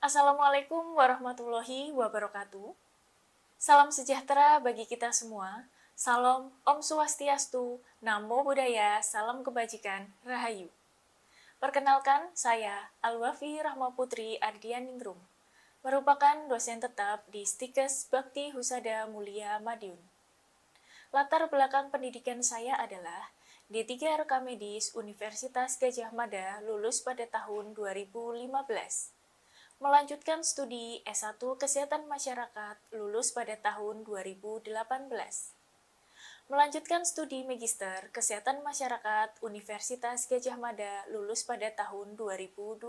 Assalamualaikum warahmatullahi wabarakatuh. Salam sejahtera bagi kita semua. Salam Om Swastiastu, Namo Buddhaya, salam kebajikan, Rahayu. Perkenalkan, saya Alwafi Rahmaputri Ardianingrum, merupakan dosen tetap di Stikes Bhakti Husada Mulia Madiun. Latar belakang pendidikan saya adalah D3 Rekam Medis Universitas Gadjah Mada lulus pada tahun 2015. Melanjutkan studi S1 Kesehatan Masyarakat lulus pada tahun 2018. Melanjutkan studi Magister Kesehatan Masyarakat Universitas Gadjah Mada lulus pada tahun 2021.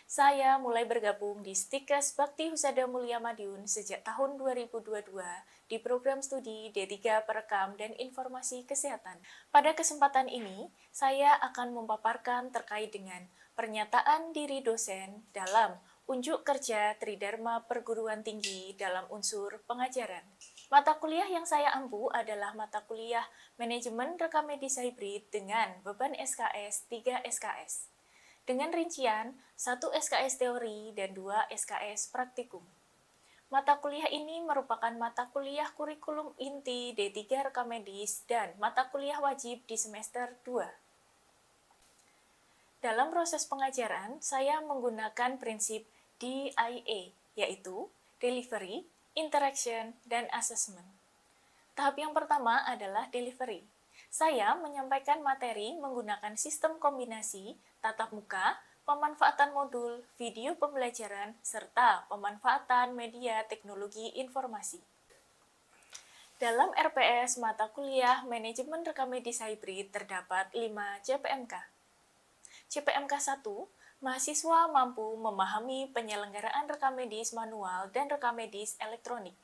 Saya mulai bergabung di Stikes Bhakti Husada Mulia Madiun sejak tahun 2022 di program studi D3 Perekam dan Informasi Kesehatan. Pada kesempatan ini, saya akan memaparkan terkait dengan pernyataan diri dosen dalam unjuk kerja Tridharma Perguruan Tinggi dalam unsur pengajaran. Mata kuliah yang saya ampu adalah mata kuliah Manajemen Rekam Medis Hybrid dengan beban SKS 3 SKS. Dengan rincian 1 SKS teori dan 2 SKS praktikum. Mata kuliah ini merupakan mata kuliah kurikulum inti D3 Rekam Medis dan mata kuliah wajib di semester 2. Dalam proses pengajaran, saya menggunakan prinsip DIA, yaitu Delivery, Interaction, dan Assessment. Tahap yang pertama adalah Delivery. Saya menyampaikan materi menggunakan sistem kombinasi, tatap muka, pemanfaatan modul, video pembelajaran, serta pemanfaatan media teknologi informasi. Dalam RPS mata kuliah Manajemen Rekam Medis Hybrid terdapat 5 CPMK. CPMK 1, mahasiswa mampu memahami penyelenggaraan rekam medis manual dan rekam medis elektronik.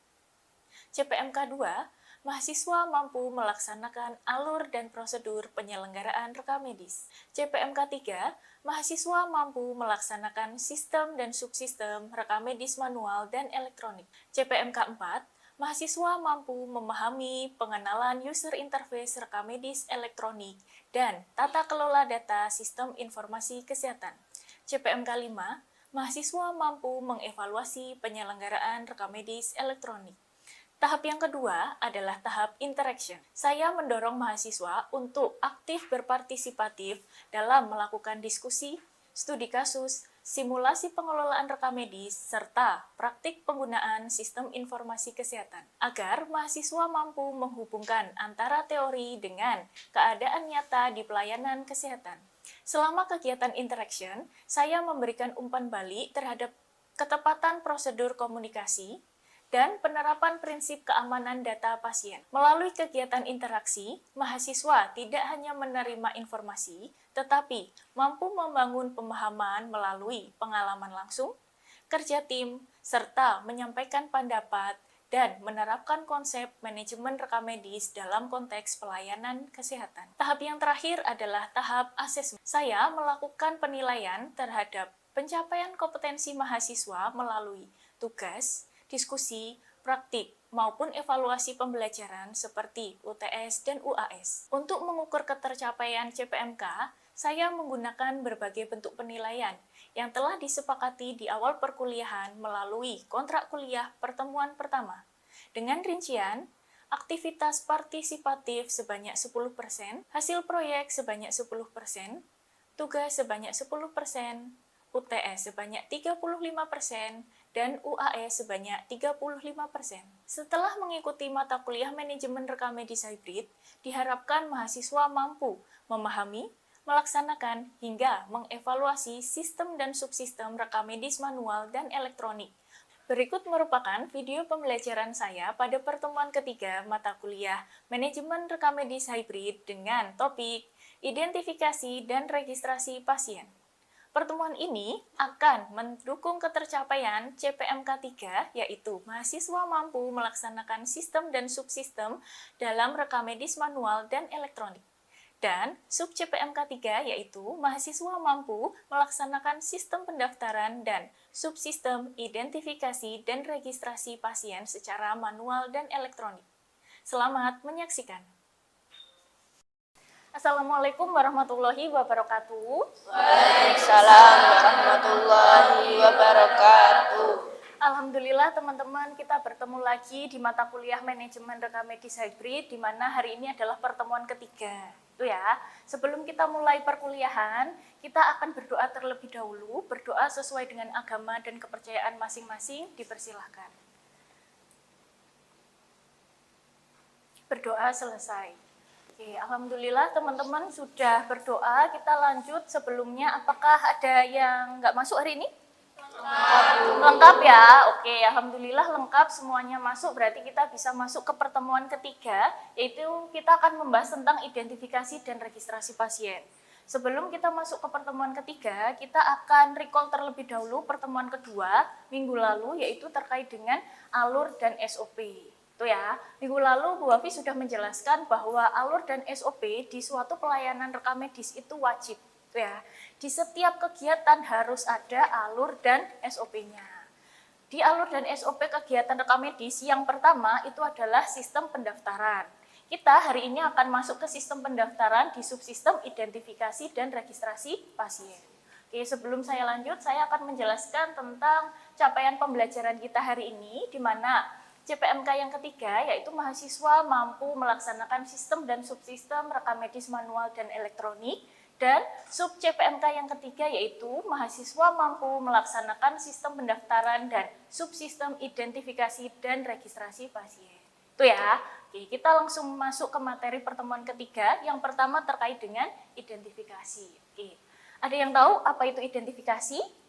CPMK 2, mahasiswa mampu melaksanakan alur dan prosedur penyelenggaraan rekam medis. CPMK 3, mahasiswa mampu melaksanakan sistem dan subsistem rekam medis manual dan elektronik. CPMK 4, mahasiswa mampu memahami pengenalan user interface rekam medis elektronik dan tata kelola data sistem informasi kesehatan. CPMK 5, mahasiswa mampu mengevaluasi penyelenggaraan rekam medis elektronik. Tahap yang kedua adalah tahap interaction. Saya mendorong mahasiswa untuk aktif berpartisipatif dalam melakukan diskusi, studi kasus, simulasi pengelolaan rekam medis, serta praktik penggunaan sistem informasi kesehatan, agar mahasiswa mampu menghubungkan antara teori dengan keadaan nyata di pelayanan kesehatan. Selama kegiatan interaction, saya memberikan umpan balik terhadap ketepatan prosedur komunikasi, dan penerapan prinsip keamanan data pasien. Melalui kegiatan interaksi, mahasiswa tidak hanya menerima informasi, tetapi mampu membangun pemahaman melalui pengalaman langsung, kerja tim, serta menyampaikan pendapat dan menerapkan konsep manajemen rekam medis dalam konteks pelayanan kesehatan. Tahap yang terakhir adalah tahap asesmen. Saya melakukan penilaian terhadap pencapaian kompetensi mahasiswa melalui tugas, diskusi, praktik, maupun evaluasi pembelajaran seperti UTS dan UAS. Untuk mengukur ketercapaian CPMK, saya menggunakan berbagai bentuk penilaian yang telah disepakati di awal perkuliahan melalui kontrak kuliah pertemuan pertama. Dengan rincian, aktivitas partisipatif sebanyak 10%, hasil proyek sebanyak 10%, tugas sebanyak 10%, UTS sebanyak 35%, dan UAS sebanyak 35%. Setelah mengikuti mata kuliah Manajemen Rekam Medis Hybrid, diharapkan mahasiswa mampu memahami, melaksanakan, hingga mengevaluasi sistem dan subsistem rekam medis manual dan elektronik. Berikut merupakan video pembelajaran saya pada pertemuan ketiga mata kuliah Manajemen Rekam Medis Hybrid dengan topik Identifikasi dan Registrasi Pasien. Pertemuan ini akan mendukung ketercapaian CPMK 3, yaitu mahasiswa mampu melaksanakan sistem dan subsistem dalam rekam medis manual dan elektronik. Dan sub CPMK 3, yaitu mahasiswa mampu melaksanakan sistem pendaftaran dan subsistem identifikasi dan registrasi pasien secara manual dan elektronik. Selamat menyaksikan. Assalamualaikum warahmatullahi wabarakatuh. Waalaikumsalam warahmatullahi wabarakatuh. Alhamdulillah teman-teman, kita bertemu lagi di mata kuliah manajemen rekam medis hybrid, di mana hari ini adalah pertemuan ketiga. Itu ya. Sebelum kita mulai perkuliahan, kita akan berdoa terlebih dahulu, berdoa sesuai dengan agama dan kepercayaan masing-masing, dipersilahkan. Berdoa selesai. Oke, alhamdulillah teman-teman sudah berdoa. Kita lanjut. Sebelumnya, apakah ada yang nggak masuk hari ini? Lengkap ya. Oke, alhamdulillah lengkap, semuanya masuk. Berarti kita bisa masuk ke pertemuan ketiga, yaitu kita akan membahas tentang identifikasi dan registrasi pasien. Sebelum kita masuk ke pertemuan ketiga, kita akan recall terlebih dahulu pertemuan kedua minggu lalu, yaitu terkait dengan alur dan SOP. Itu ya, minggu lalu Bu Wafi sudah menjelaskan bahwa alur dan SOP di suatu pelayanan rekam medis itu wajib. Itu ya, di setiap kegiatan harus ada alur dan SOP-nya. Di alur dan SOP kegiatan rekam medis yang pertama itu adalah sistem pendaftaran. Kita hari ini akan masuk ke sistem pendaftaran di subsistem identifikasi dan registrasi pasien. Oke, sebelum saya lanjut, saya akan menjelaskan tentang capaian pembelajaran kita hari ini, di mana CPMK yang ketiga, yaitu mahasiswa mampu melaksanakan sistem dan subsistem rekam medis manual dan elektronik, dan sub CPMK yang ketiga, yaitu mahasiswa mampu melaksanakan sistem pendaftaran dan subsistem identifikasi dan registrasi pasien. Itu ya. Oke, kita langsung masuk ke materi pertemuan ketiga. Yang pertama terkait dengan identifikasi. Oke. Ada yang tahu apa itu identifikasi?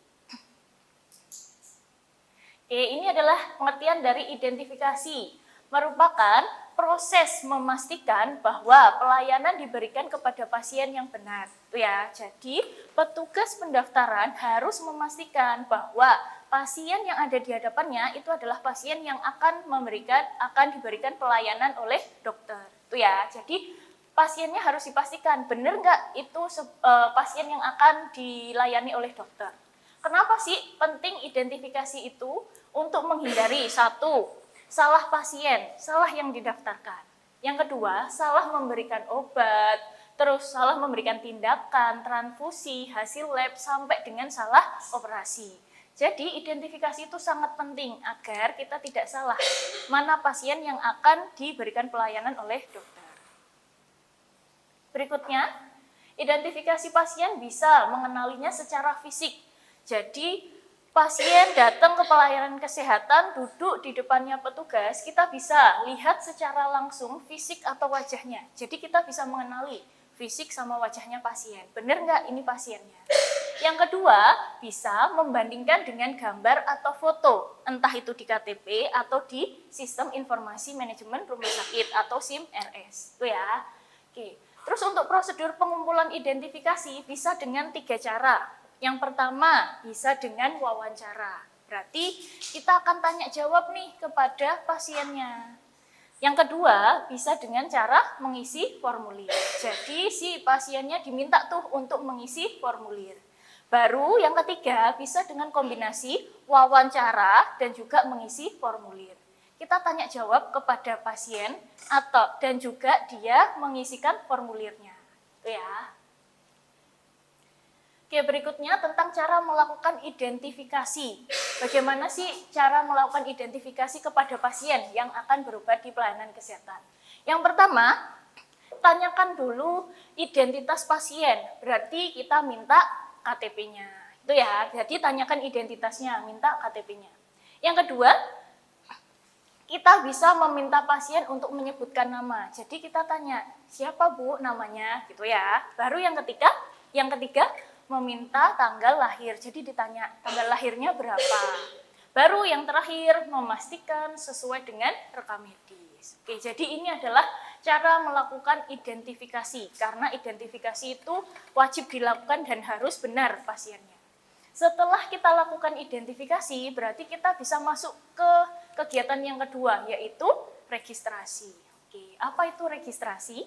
Oke, ini adalah pengertian dari identifikasi. Merupakan proses memastikan bahwa pelayanan diberikan kepada pasien yang benar. Itu ya. Jadi, petugas pendaftaran harus memastikan bahwa pasien yang ada di hadapannya itu adalah pasien yang akan diberikan pelayanan oleh dokter. Itu ya. Jadi, pasiennya harus dipastikan benar nggak itu pasien yang akan dilayani oleh dokter. Kenapa sih penting identifikasi itu? Untuk menghindari satu, salah pasien, salah yang didaftarkan. Yang kedua, salah memberikan obat, terus salah memberikan tindakan, transfusi, hasil lab, sampai dengan salah operasi. Jadi identifikasi itu sangat penting agar kita tidak salah mana pasien yang akan diberikan pelayanan oleh dokter. Berikutnya, identifikasi pasien bisa mengenalinya secara fisik. Jadi, pasien datang ke pelayanan kesehatan, duduk di depannya petugas, kita bisa lihat secara langsung fisik atau wajahnya. Jadi kita bisa mengenali fisik sama wajahnya pasien. Benar nggak ini pasiennya? Yang kedua, bisa membandingkan dengan gambar atau foto, entah itu di KTP atau di Sistem Informasi Manajemen Rumah Sakit atau SIM-RS. Itu ya. Oke. Terus untuk prosedur pengumpulan identifikasi bisa dengan 3 cara. Yang pertama, bisa dengan wawancara. Berarti kita akan tanya jawab nih kepada pasiennya. Yang kedua, bisa dengan cara mengisi formulir. Jadi si pasiennya diminta tuh untuk mengisi formulir. Baru yang ketiga, bisa dengan kombinasi wawancara dan juga mengisi formulir. Kita tanya jawab kepada pasien dan juga dia mengisikan formulirnya. Itu ya. Oke, berikutnya tentang cara melakukan identifikasi. Bagaimana sih cara melakukan identifikasi kepada pasien yang akan berobat di pelayanan kesehatan? Yang pertama, tanyakan dulu identitas pasien. Berarti kita minta KTP-nya. Itu ya, jadi tanyakan identitasnya, minta KTP-nya. Yang kedua, kita bisa meminta pasien untuk menyebutkan nama. Jadi kita tanya, siapa Bu namanya? Gitu ya. Baru yang ketiga, meminta tanggal lahir. Jadi ditanya tanggal lahirnya berapa. Baru yang terakhir memastikan sesuai dengan rekam medis. Oke, jadi ini adalah cara melakukan identifikasi. Karena identifikasi itu wajib dilakukan dan harus benar pasiennya. Setelah kita lakukan identifikasi, berarti kita bisa masuk ke kegiatan yang kedua, yaitu registrasi. Oke, apa itu registrasi?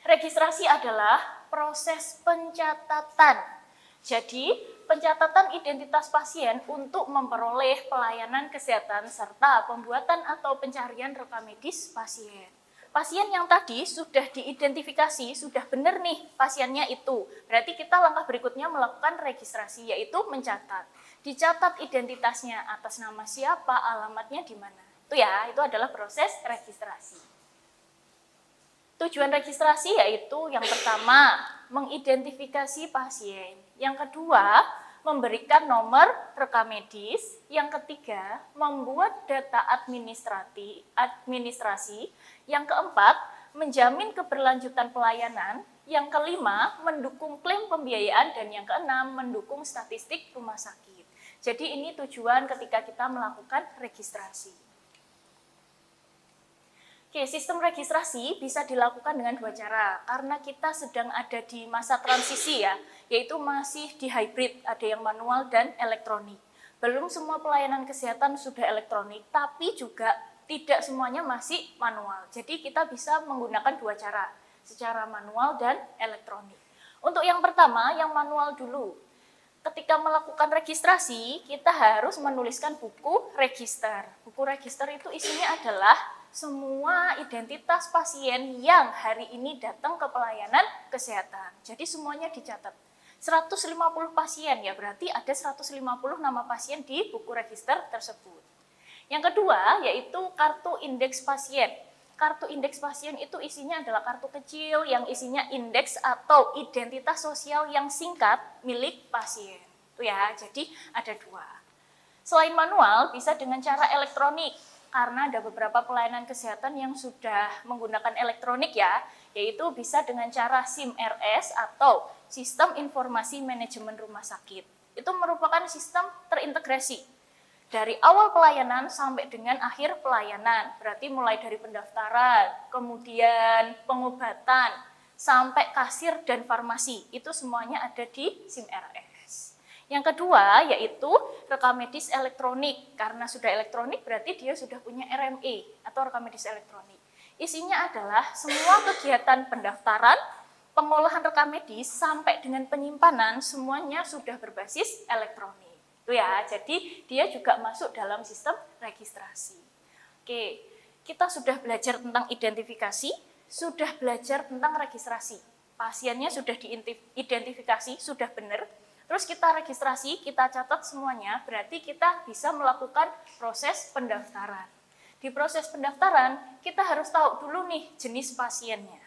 Registrasi adalah proses pencatatan. Jadi, pencatatan identitas pasien untuk memperoleh pelayanan kesehatan serta pembuatan atau pencarian rekam medis pasien. pasien yang tadi sudah diidentifikasi, sudah benar nih pasiennya itu. Berarti kita langkah berikutnya melakukan registrasi, yaitu mencatat. Dicatat identitasnya, atas nama siapa, alamatnya di mana. Itu ya, itu adalah proses registrasi. Tujuan registrasi yaitu yang pertama, mengidentifikasi pasien. Yang kedua, memberikan nomor rekam medis. Yang ketiga, membuat data administrasi. Yang keempat, menjamin keberlanjutan pelayanan. Yang kelima, mendukung klaim pembiayaan. Dan yang keenam, mendukung statistik rumah sakit. Jadi ini tujuan ketika kita melakukan registrasi. Oke, sistem registrasi bisa dilakukan dengan dua cara, karena kita sedang ada di masa transisi ya, yaitu masih di hybrid, ada yang manual dan elektronik. Belum semua pelayanan kesehatan sudah elektronik, tapi juga tidak semuanya masih manual. Jadi kita bisa menggunakan dua cara, secara manual dan elektronik. Untuk yang pertama, yang manual dulu. Ketika melakukan registrasi, kita harus menuliskan buku register. Buku register itu isinya adalah semua identitas pasien yang hari ini datang ke pelayanan kesehatan. Jadi semuanya dicatat. 150 pasien ya, berarti ada 150 nama pasien di buku register tersebut. Yang kedua yaitu kartu indeks pasien. Kartu indeks pasien itu isinya adalah kartu kecil yang isinya indeks atau identitas sosial yang singkat milik pasien. Itu ya, jadi ada dua. Selain manual, bisa dengan cara elektronik, karena ada beberapa pelayanan kesehatan yang sudah menggunakan elektronik ya, yaitu bisa dengan cara SIM-RS atau Sistem Informasi Manajemen Rumah Sakit. Itu merupakan sistem terintegrasi dari awal pelayanan sampai dengan akhir pelayanan. Berarti mulai dari pendaftaran, kemudian pengobatan, sampai kasir dan farmasi. Itu semuanya ada di SIM-RS. Yang kedua yaitu rekam medis elektronik. Karena sudah elektronik berarti dia sudah punya RME atau rekam medis elektronik. Isinya adalah semua kegiatan pendaftaran, pengolahan rekam medis sampai dengan penyimpanan semuanya sudah berbasis elektronik. Itu ya, jadi dia juga masuk dalam sistem registrasi. Oke, kita sudah belajar tentang identifikasi, sudah belajar tentang registrasi. Pasiennya sudah diidentifikasi, sudah benar. Terus kita registrasi, kita catat semuanya, berarti kita bisa melakukan proses pendaftaran. Di proses pendaftaran, kita harus tahu dulu nih jenis pasiennya.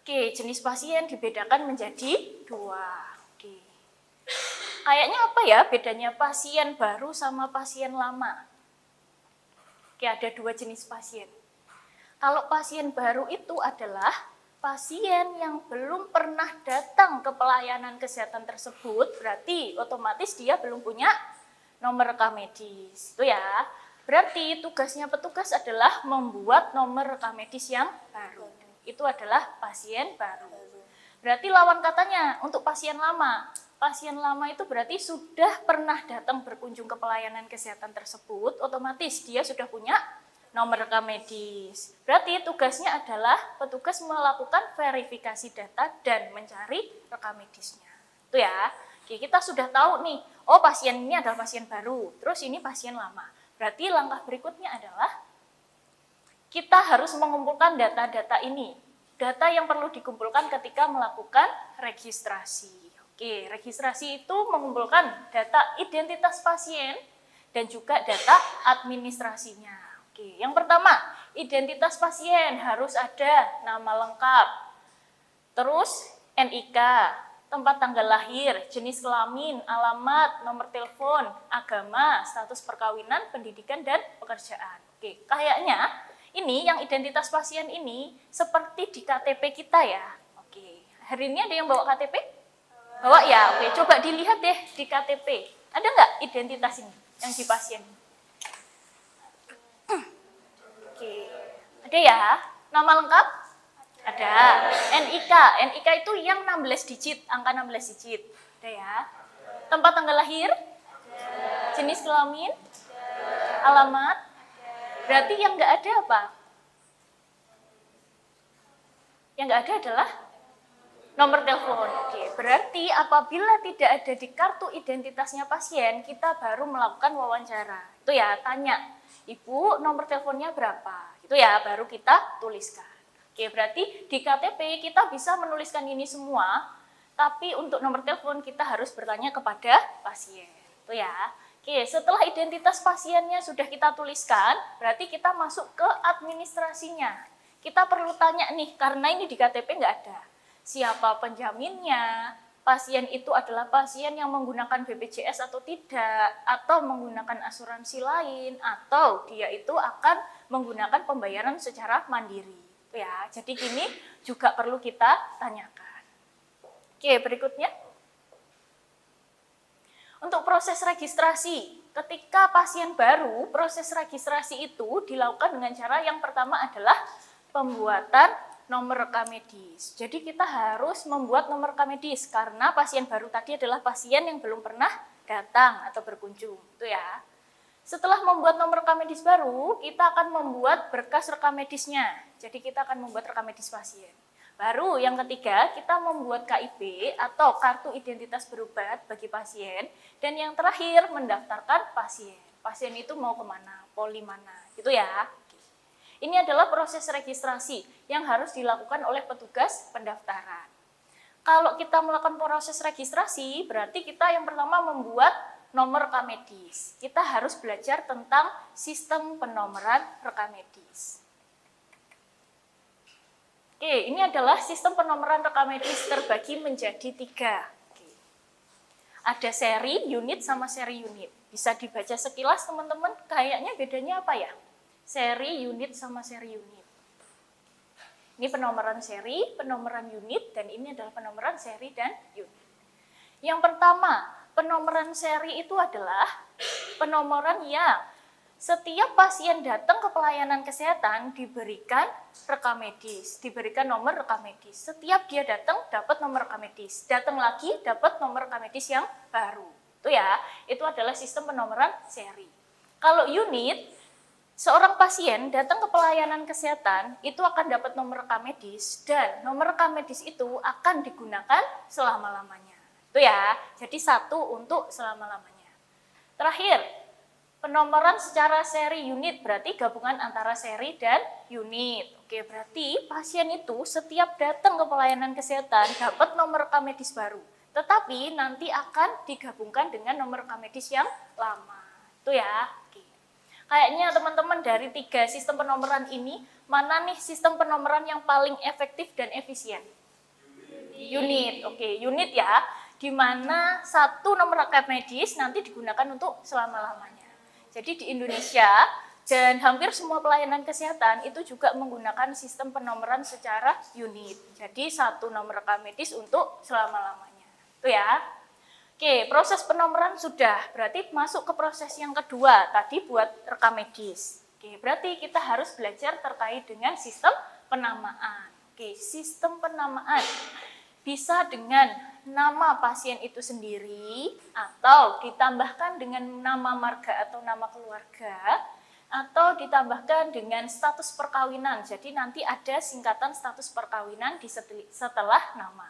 Oke, jenis pasien dibedakan menjadi dua. Oke. Kayaknya apa ya bedanya pasien baru sama pasien lama? Oke, ada dua jenis pasien. Kalau pasien baru itu adalah pasien yang belum pernah datang ke pelayanan kesehatan tersebut, berarti otomatis dia belum punya nomor rekam medis. Itu ya. Berarti tugasnya petugas adalah membuat nomor rekam medis yang baru. Itu adalah pasien baru. Berarti lawan katanya untuk pasien lama. Pasien lama itu berarti sudah pernah datang berkunjung ke pelayanan kesehatan tersebut, otomatis dia sudah punya nomor rekam medis. Berarti tugasnya adalah petugas melakukan verifikasi data dan mencari rekam medisnya. Itu ya. Oke, kita sudah tahu nih, oh pasien ini adalah pasien baru, terus ini pasien lama. Berarti langkah berikutnya adalah kita harus mengumpulkan data-data ini. Data yang perlu dikumpulkan ketika melakukan registrasi. Oke, registrasi itu mengumpulkan data identitas pasien dan juga data administrasinya. Oke, yang pertama, identitas pasien harus ada nama lengkap, terus NIK, tempat tanggal lahir, jenis kelamin, alamat, nomor telepon, agama, status perkawinan, pendidikan, dan pekerjaan. Oke, kayaknya ini yang identitas pasien ini seperti di KTP kita ya. Oke, hari ini ada yang bawa KTP? Bawa ya, oke, coba dilihat deh di KTP. Ada nggak identitas ini yang di pasien? Oke, ada ya. Nama lengkap? Ada. NIK itu yang 16 digit, angka 16 digit. Ada ya. Tempat tanggal lahir? Jenis kelamin? Alamat? Berarti yang nggak ada apa? Yang nggak ada adalah nomor telepon. Oke, berarti apabila tidak ada di kartu identitasnya pasien, kita baru melakukan wawancara. Itu ya, tanya. Ibu nomor teleponnya berapa? Gitu ya, baru kita tuliskan. Oke, berarti di KTP kita bisa menuliskan ini semua, tapi untuk nomor telepon kita harus bertanya kepada pasien. Itu ya. Oke, setelah identitas pasiennya sudah kita tuliskan, berarti kita masuk ke administrasinya. Kita perlu tanya nih, karena ini di KTP nggak ada. Siapa penjaminnya? Pasien itu adalah pasien yang menggunakan BPJS atau tidak, atau menggunakan asuransi lain, atau dia itu akan menggunakan pembayaran secara mandiri. Ya, jadi ini juga perlu kita tanyakan. Oke, berikutnya. Untuk proses registrasi, ketika pasien baru, proses registrasi itu dilakukan dengan cara yang pertama adalah pembuatan nomor rekam medis. Jadi kita harus membuat nomor rekam medis karena pasien baru tadi adalah pasien yang belum pernah datang atau berkunjung, itu ya. Setelah membuat nomor rekam medis baru, kita akan membuat berkas rekam medisnya. Jadi kita akan membuat rekam medis pasien. Baru yang ketiga, kita membuat KIP atau kartu identitas berobat bagi pasien. Dan yang terakhir, mendaftarkan pasien. Pasien itu mau kemana, poli mana, gitu ya. Ini adalah proses registrasi yang harus dilakukan oleh petugas pendaftaran. Kalau kita melakukan proses registrasi, berarti kita yang pertama membuat nomor rekam medis. Kita harus belajar tentang sistem penomoran rekam medis. Oke, ini adalah sistem penomoran rekam medis terbagi menjadi 3. Oke. Ada seri, unit, sama seri unit. Bisa dibaca sekilas teman-teman, kayaknya bedanya apa ya? Seri, unit, sama seri unit. Ini penomoran seri, penomoran unit, dan ini adalah penomoran seri dan unit. Yang pertama, penomoran seri itu adalah penomoran yang setiap pasien datang ke pelayanan kesehatan diberikan rekam medis, diberikan nomor rekam medis. Setiap dia datang dapat nomor rekam medis, datang lagi dapat nomor rekam medis yang baru. Itu ya, itu adalah sistem penomoran seri. Kalau unit, seorang pasien datang ke pelayanan kesehatan itu akan dapat nomor rekam medis dan nomor rekam medis itu akan digunakan selama-lamanya. Itu ya, jadi satu untuk selama-lamanya. Terakhir, penomoran secara seri unit berarti gabungan antara seri dan unit. Oke, berarti pasien itu setiap datang ke pelayanan kesehatan dapat nomor rekam medis baru. Tetapi nanti akan digabungkan dengan nomor rekam medis yang lama. Itu ya. Oke. Kayaknya teman-teman dari 3 sistem penomoran ini, mana nih sistem penomoran yang paling efektif dan efisien? Unit. Oke, unit ya. Di mana satu nomor rekam medis nanti digunakan untuk selama-lamanya. Jadi di Indonesia dan hampir semua pelayanan kesehatan itu juga menggunakan sistem penomoran secara unit. Jadi satu nomor rekam medis untuk selama-lamanya. Itu ya. Oke, proses penomoran sudah. Berarti masuk ke proses yang kedua. Tadi buat rekam medis. Oke, berarti kita harus belajar terkait dengan sistem penamaan. Oke, sistem penamaan bisa dengan nama pasien itu sendiri atau ditambahkan dengan nama marga atau nama keluarga atau ditambahkan dengan status perkawinan. Jadi nanti ada singkatan status perkawinan di setelah nama.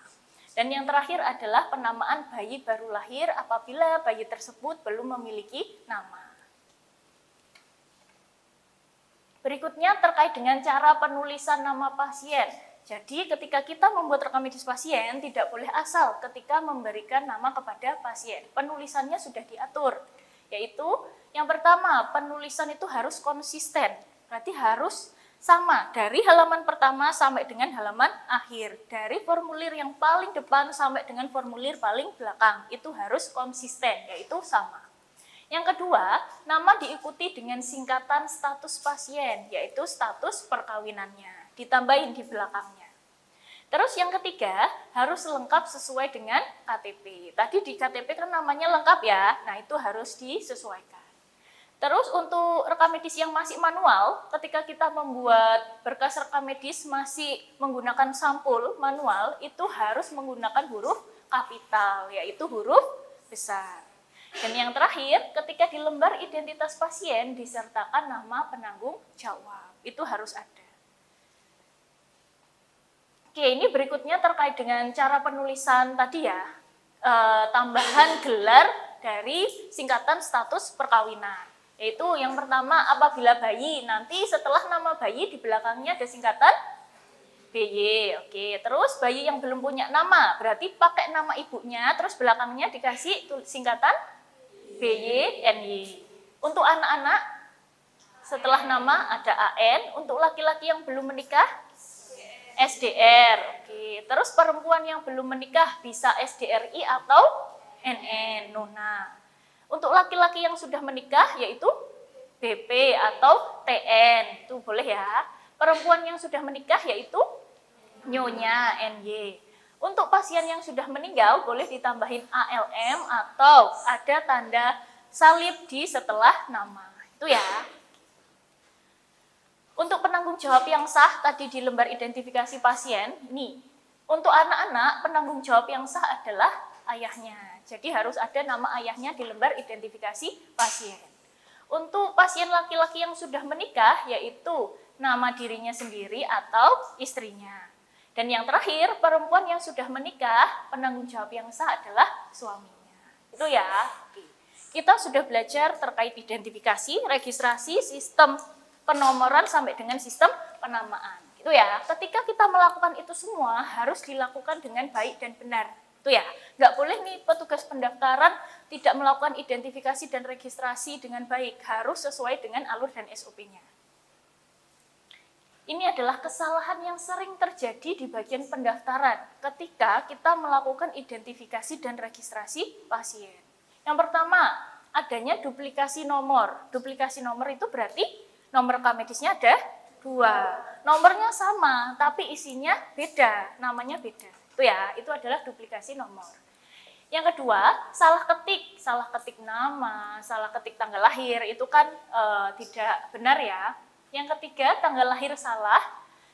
Dan yang terakhir adalah penamaan bayi baru lahir apabila bayi tersebut belum memiliki nama. Berikutnya terkait dengan cara penulisan nama pasien. Jadi ketika kita membuat rekam medis pasien, tidak boleh asal ketika memberikan nama kepada pasien. Penulisannya sudah diatur, yaitu yang pertama, penulisan itu harus konsisten. Berarti harus sama dari halaman pertama sampai dengan halaman akhir. Dari formulir yang paling depan sampai dengan formulir paling belakang. Itu harus konsisten, yaitu sama. Yang kedua, nama diikuti dengan singkatan status pasien, yaitu status perkawinannya. Ditambahin di belakangnya. Terus yang ketiga, harus lengkap sesuai dengan KTP. Tadi di KTP kan namanya lengkap ya, nah itu harus disesuaikan. Terus untuk rekam medis yang masih manual, ketika kita membuat berkas rekam medis masih menggunakan sampul manual, itu harus menggunakan huruf kapital, yaitu huruf besar. Dan yang terakhir, ketika di lembar identitas pasien disertakan nama penanggung jawab, itu harus ada. Oke, ini berikutnya terkait dengan cara penulisan tadi ya, tambahan gelar dari singkatan status perkawinan. Yaitu yang pertama, apabila bayi, nanti setelah nama bayi di belakangnya ada singkatan BY. Oke, terus bayi yang belum punya nama, berarti pakai nama ibunya, terus belakangnya dikasih singkatan BY, NY. Untuk anak-anak, setelah nama ada AN. Untuk laki-laki yang belum menikah, SDR. Oke, terus perempuan yang belum menikah bisa SDRI atau NN, Nona. Untuk laki-laki yang sudah menikah yaitu BP atau TN, itu boleh ya. Perempuan yang sudah menikah yaitu Nyonya, NY. Untuk pasien yang sudah meninggal boleh ditambahin ALM atau ada tanda salib di setelah nama. Itu ya. Untuk penanggung jawab yang sah tadi di lembar identifikasi pasien, nih. Untuk anak-anak penanggung jawab yang sah adalah ayahnya. Jadi harus ada nama ayahnya di lembar identifikasi pasien. Untuk pasien laki-laki yang sudah menikah yaitu nama dirinya sendiri atau istrinya. Dan yang terakhir, perempuan yang sudah menikah, penanggung jawab yang sah adalah suaminya. Itu ya. Oke. Kita sudah belajar terkait identifikasi, registrasi, sistem penomoran sampai dengan sistem penamaan. Itu ya. Ketika kita melakukan itu semua harus dilakukan dengan baik dan benar. Itu ya. Nggak boleh nih petugas pendaftaran tidak melakukan identifikasi dan registrasi dengan baik. Harus sesuai dengan alur dan SOP-nya. Ini adalah kesalahan yang sering terjadi di bagian pendaftaran ketika kita melakukan identifikasi dan registrasi pasien. Yang pertama, adanya duplikasi nomor. Duplikasi nomor itu berarti nomor rekam medisnya ada 2. Nomornya sama, tapi isinya beda, namanya beda. Itu ya, itu adalah duplikasi nomor. Yang kedua, salah ketik nama, salah ketik tanggal lahir, itu kan tidak benar ya. Yang ketiga, tanggal lahir salah.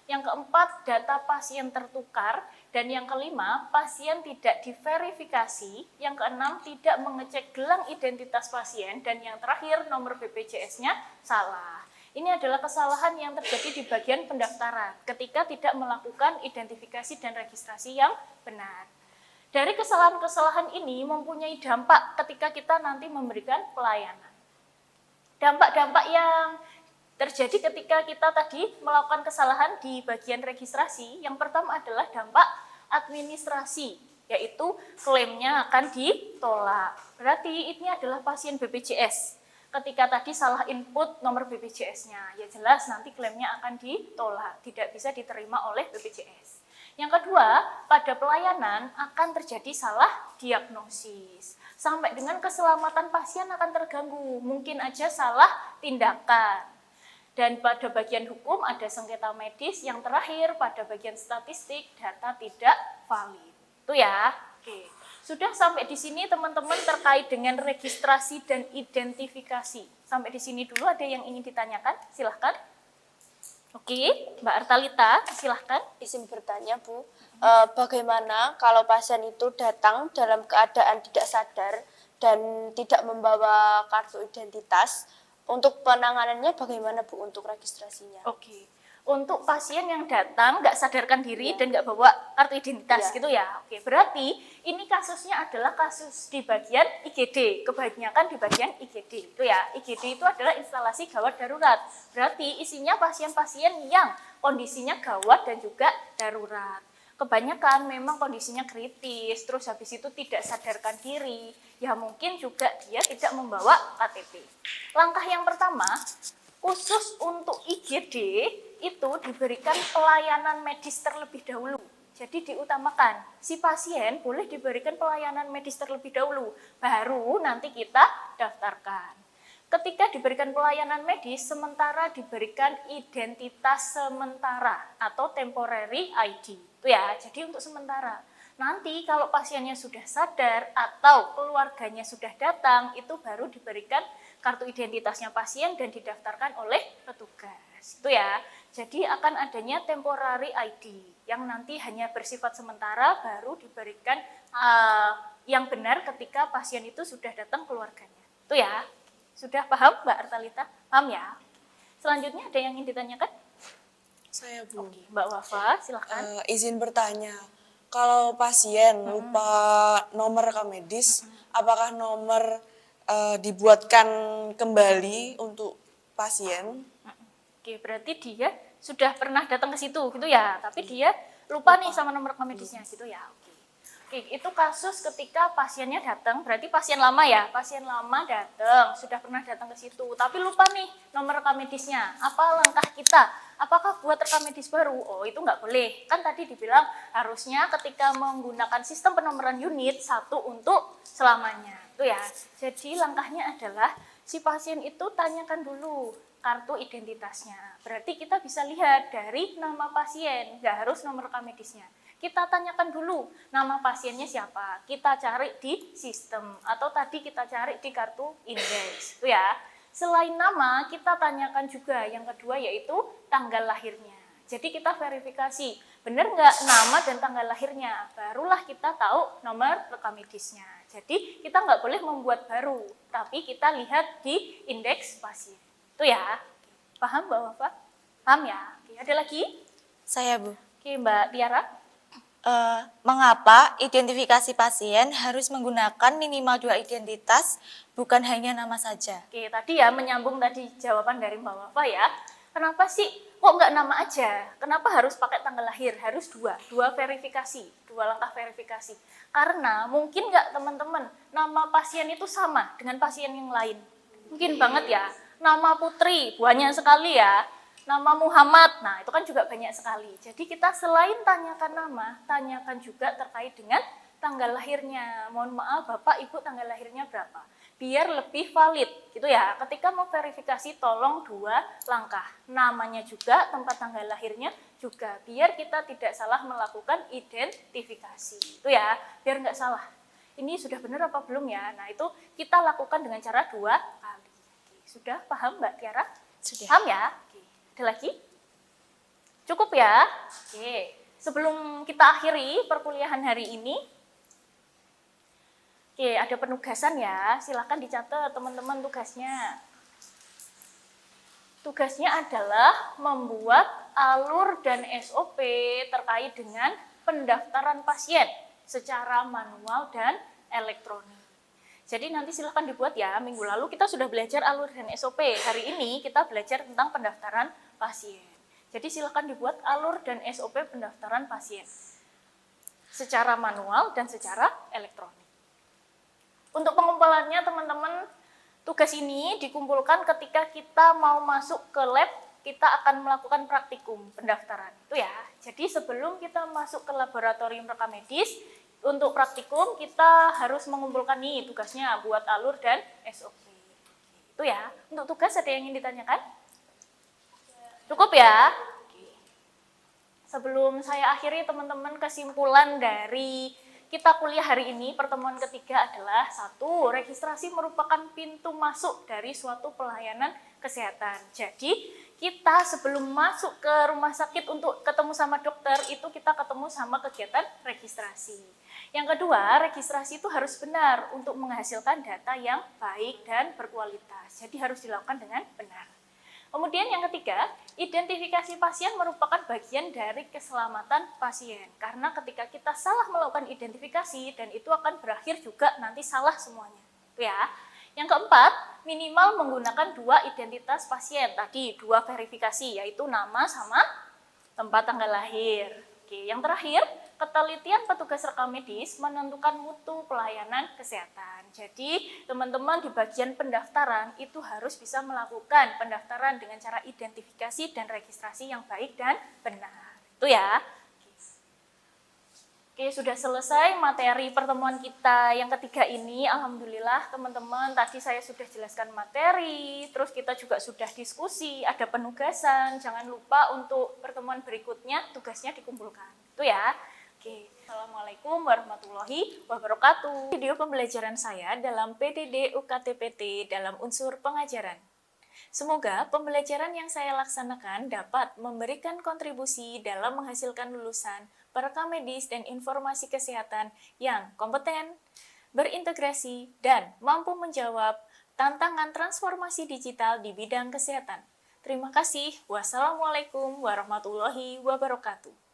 Yang keempat, data pasien tertukar. Dan yang kelima, pasien tidak diverifikasi. Yang keenam, tidak mengecek gelang identitas pasien. Dan yang terakhir, nomor BPJS-nya salah. Ini adalah kesalahan yang terjadi di bagian pendaftaran ketika tidak melakukan identifikasi dan registrasi yang benar. Dari kesalahan-kesalahan ini mempunyai dampak ketika kita nanti memberikan pelayanan. Dampak-dampak yang terjadi ketika kita tadi melakukan kesalahan di bagian registrasi, yang pertama adalah dampak administrasi, yaitu klaimnya akan ditolak. Berarti ini adalah pasien BPJS. Ketika tadi salah input nomor BPJS-nya, ya jelas nanti klaimnya akan ditolak, tidak bisa diterima oleh BPJS. Yang kedua, pada pelayanan akan terjadi salah diagnosis. Sampai dengan keselamatan pasien akan terganggu, mungkin aja salah tindakan. Dan pada bagian hukum ada sengketa medis, yang terakhir pada bagian statistik data tidak valid. Itu ya. Oke. Sudah sampai di sini teman-teman terkait dengan registrasi dan identifikasi. Sampai di sini dulu, ada yang ingin ditanyakan? Silahkan. Oke, Mbak Artalita, silahkan. Izin bertanya, Bu. Bagaimana kalau pasien itu datang dalam keadaan tidak sadar dan tidak membawa kartu identitas? Untuk penanganannya bagaimana, Bu, untuk registrasinya? Oke. Untuk pasien yang datang nggak sadarkan diri dan nggak bawa kartu identitas gitu ya. Oke, berarti ini kasusnya adalah kasus di bagian IGD, kebanyakan di bagian IGD itu ya. IGD itu adalah instalasi gawat darurat. Berarti isinya pasien-pasien yang kondisinya gawat dan juga darurat. Kebanyakan memang kondisinya kritis, terus habis itu tidak sadarkan diri, ya mungkin juga dia tidak membawa KTP. Langkah yang pertama, khusus untuk IGD itu diberikan pelayanan medis terlebih dahulu. Jadi diutamakan, si pasien boleh diberikan pelayanan medis terlebih dahulu, baru nanti kita daftarkan. Ketika diberikan pelayanan medis, sementara diberikan identitas sementara atau temporary ID. Itu ya, jadi untuk sementara. Nanti kalau pasiennya sudah sadar atau keluarganya sudah datang, itu baru diberikan kartu identitasnya pasien dan didaftarkan oleh petugas. Itu ya. Jadi akan adanya temporary ID yang nanti hanya bersifat sementara, baru diberikan yang benar ketika pasien itu sudah datang keluarganya. Itu ya. Sudah paham Mbak Artalita? Paham ya? Selanjutnya ada yang ingin ditanyakan? Saya, Bu. Oke, Mbak Wafa, silahkan. Izin bertanya, kalau pasien lupa nomor rekam medis, apakah nomor dibuatkan kembali untuk pasien. Oke, berarti dia sudah pernah datang ke situ gitu ya, tapi dia lupa nih sama nomor rekam medisnya gitu ya. Oke, itu kasus ketika pasiennya datang, berarti pasien lama ya, pasien lama datang, sudah pernah datang ke situ, tapi lupa nih nomor rekam medisnya. Apa langkah kita? Apakah buat rekam medis baru? Oh, itu nggak boleh. Kan tadi dibilang harusnya ketika menggunakan sistem penomoran unit, satu untuk selamanya. Itu ya. Jadi langkahnya adalah si pasien itu tanyakan dulu kartu identitasnya. Berarti kita bisa lihat dari nama pasien, nggak harus nomor rekam medisnya. Kita tanyakan dulu nama pasiennya siapa, kita cari di sistem atau tadi kita cari di kartu indeks, itu ya. Selain nama, kita tanyakan juga yang kedua yaitu tanggal lahirnya. Jadi kita verifikasi, benar nggak nama dan tanggal lahirnya, barulah kita tahu nomor rekam medisnya. Jadi kita nggak boleh membuat baru, tapi kita lihat di indeks pasien. Itu ya, paham Mbak Wafa? Paham ya? Oke, ada lagi? Saya, Bu. Oke, Mbak Tiara. Mengapa identifikasi pasien harus menggunakan minimal 2 identitas, bukan hanya nama saja? Oke, tadi ya menyambung tadi jawaban dari Mbak Wafa ya. Kenapa sih kok nggak nama aja? Kenapa harus pakai tanggal lahir? Harus dua verifikasi, 2 langkah verifikasi. Karena mungkin nggak teman-teman, nama pasien itu sama dengan pasien yang lain. Mungkin banget ya, nama Putri, banyak sekali ya. Nama Muhammad, nah itu kan juga banyak sekali. Jadi kita selain tanyakan nama, tanyakan juga terkait dengan tanggal lahirnya. Mohon maaf Bapak Ibu tanggal lahirnya berapa? Biar lebih valid gitu ya. Ketika mau verifikasi tolong 2 langkah. Namanya juga, tempat tanggal lahirnya juga. Biar kita tidak salah melakukan identifikasi. Itu ya, biar nggak salah. Ini sudah benar apa belum ya? Nah itu kita lakukan dengan cara 2 kali. Sudah paham Mbak Tiara? Sudah. Paham ya? Ada lagi? Cukup ya? Oke. Sebelum kita akhiri perkuliahan hari ini, oke, ada penugasan ya. Silakan dicatat teman-teman tugasnya. Tugasnya adalah membuat alur dan SOP terkait dengan pendaftaran pasien secara manual dan elektronik. Jadi nanti silahkan dibuat ya, minggu lalu kita sudah belajar alur dan SOP. Hari ini kita belajar tentang pendaftaran pasien. Jadi silahkan dibuat alur dan SOP pendaftaran pasien secara manual dan secara elektronik. Untuk pengumpulannya teman-teman, tugas ini dikumpulkan ketika kita mau masuk ke lab, kita akan melakukan praktikum pendaftaran. Itu ya. Jadi sebelum kita masuk ke laboratorium rekam medis, untuk praktikum kita harus mengumpulkan nih tugasnya buat alur dan SOP. Itu ya. Untuk tugas ada yang ingin ditanyakan? Cukup ya? Sebelum saya akhiri teman-teman, kesimpulan dari kita kuliah hari ini, pertemuan ketiga adalah 1. Registrasi merupakan pintu masuk dari suatu pelayanan kesehatan. Jadi kita sebelum masuk ke rumah sakit untuk ketemu sama dokter, itu kita ketemu sama kegiatan registrasi. Yang kedua, registrasi itu harus benar untuk menghasilkan data yang baik dan berkualitas. Jadi harus dilakukan dengan benar. Kemudian yang ketiga, identifikasi pasien merupakan bagian dari keselamatan pasien. Karena ketika kita salah melakukan identifikasi, dan itu akan berakhir juga nanti salah semuanya. Ya. Yang keempat, minimal menggunakan 2 identitas pasien. Tadi 2 verifikasi, yaitu nama sama tempat tanggal lahir. Oke, yang terakhir, ketelitian petugas rekam medis menentukan mutu pelayanan kesehatan. Jadi, teman-teman di bagian pendaftaran itu harus bisa melakukan pendaftaran dengan cara identifikasi dan registrasi yang baik dan benar. Itu ya. Oke, sudah selesai materi pertemuan kita yang ketiga ini. Alhamdulillah teman-teman, tadi saya sudah jelaskan materi, terus kita juga sudah diskusi, ada penugasan. Jangan lupa untuk pertemuan berikutnya tugasnya dikumpulkan. Itu ya. Oke, Assalamualaikum warahmatullahi wabarakatuh. Video pembelajaran saya dalam PDD UKTPT dalam unsur pengajaran. Semoga pembelajaran yang saya laksanakan dapat memberikan kontribusi dalam menghasilkan lulusan perekam medis dan informasi kesehatan yang kompeten, berintegrasi, dan mampu menjawab tantangan transformasi digital di bidang kesehatan. Terima kasih. Wassalamualaikum warahmatullahi wabarakatuh.